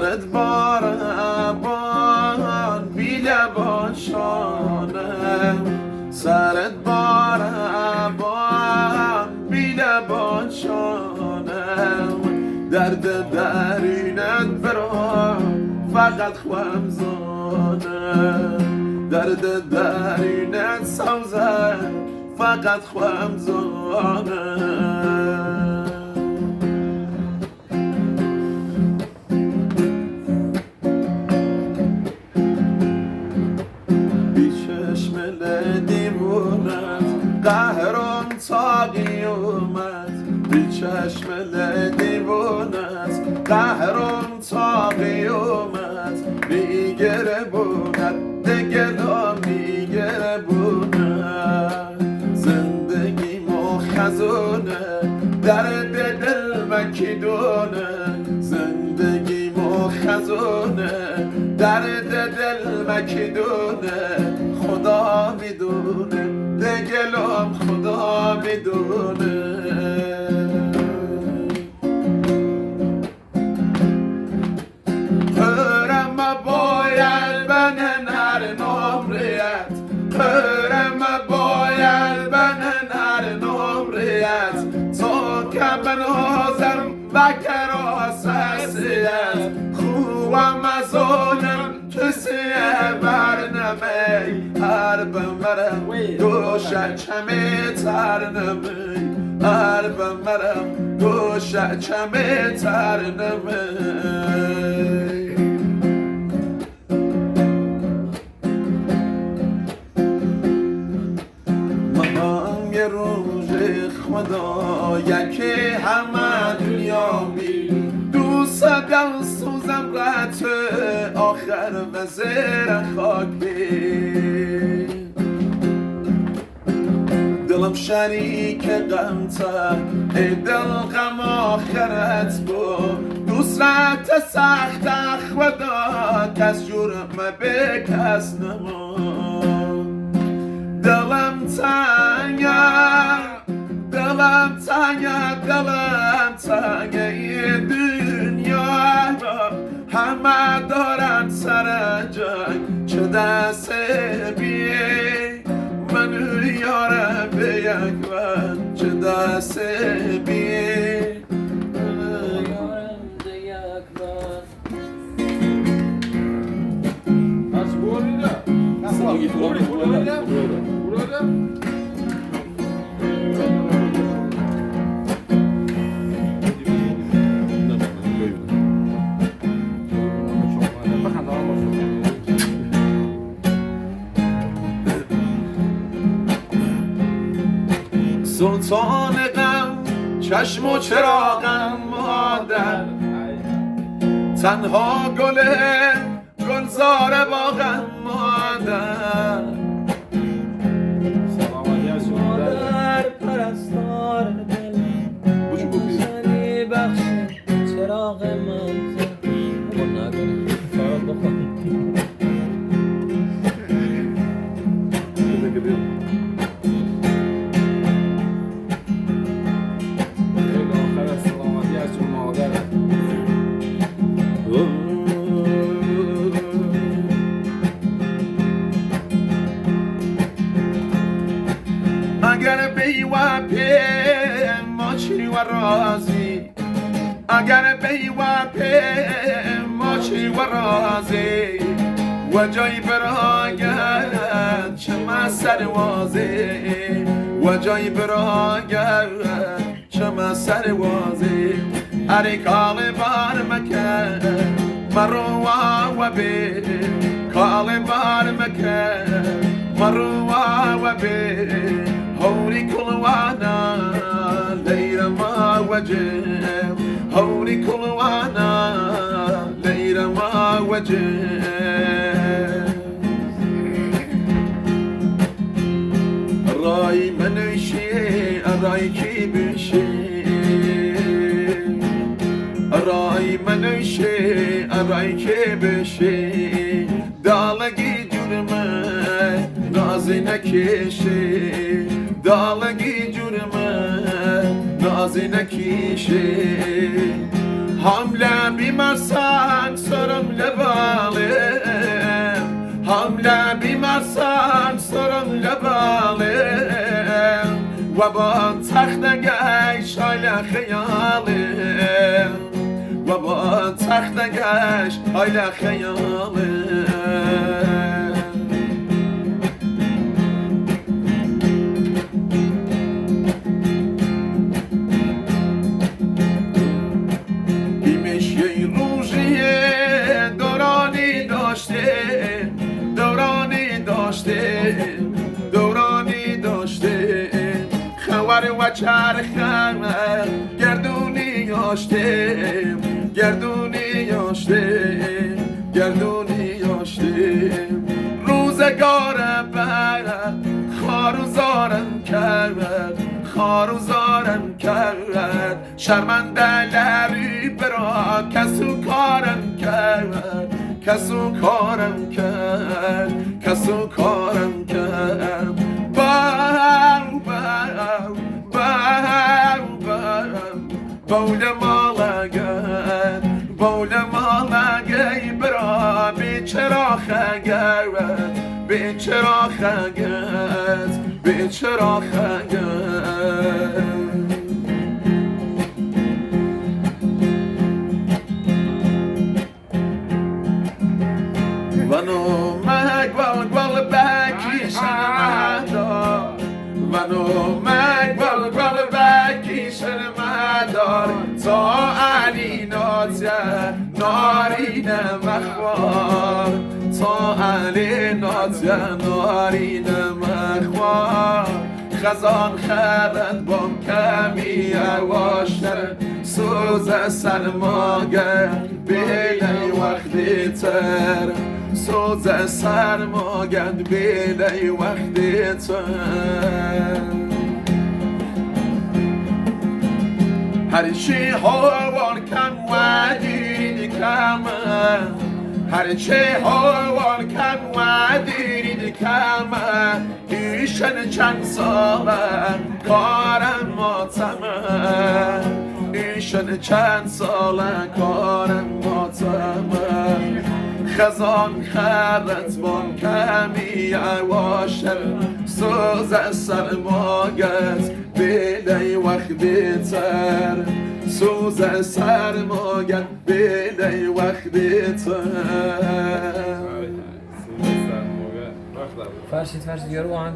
سرت باربان بی لباشانم سرت باربان بی لباشانم درد درونت برا فقط خوام زانم درد درونت سوزن فقط خوام زانم قهرم تا قیامت بی چشم دیوانت قهرم تا قیامت میگره بونت دگلا میگره بونت زندگی خزونه درد دل مکیدونه زندگی خزونه درد دل مکیدونه خدا میدونه دگلم خدا میدونه قرم باید بنن هر نمریت قرم باید بنن هر نمریت تا که بنازم بکراس هستیت خوبم از آنم کسی برنمی هر بمرم دو شکمی ترنمی هر بمرم دو شکمی ترنمی من یه روز خدا یکی همه دنیا بی دوست دل سوزم رت آخر به زیر خاک بی دلم شریک غمتا ای دل غم آخرت بود دوست رت سخت خدا کس جرم به کس نما دلم تنگ این دنیا همه دارن سر جنگ چه دست بیه منو یاره به یک وقت چه دست بیه سلطان غم چشم و چراغم مادر تنها گلزار باغم مادر مادر پرستار دلم سنی بخش چراغ من اگر بیوپی ماچی و رازی اگر بیوپی ماچی و رازی و جای براگرد چه مسر وازی و جای براگرد چه مسر وازی اری کال بار مکن مرو و بی کال بار مکن مرو و بی هوري كل وانا ليلة ما وجه هوري كل وانا ليلة ما وجه الراي منشي الراي كي بشي الراي منشي الراي كي بشي دالگی جرمه نازی نکشی دالگی جرمه نازی نکشی حمله بیمرسان سرم لباله حمله بیمرسان سرم لباله و با تختگش آیل خیاله و با تختگش آیل خیاله دورانی داشته خوار و چرخم گردونی یاشته روزگار بر خاروزارم کرد شرمنده لری برا کسو کارم کرد بول مالگی برا بیچراخگت ونو مگوال بکی شرمدار ونو مگوال بکی شرمدار تا علی نارین مخوار تا علی نارین مخوار خزان خرد بام کمی اواشتر سوز سرماگر بیلی وقتی تر سوز سرماگر بیلی وقتی تر هر چی هوار کم و دید کم هر چی هوار کم و دید کم ایشن چند ساله کارم ماتمه ایشن چند ساله کارم ماتمه خزان خرت بان کمی اواشر سوز سرماگت بیلی وقتی تر سوز سرماگت بیلی وقتی تر فرشید یارو آهنگ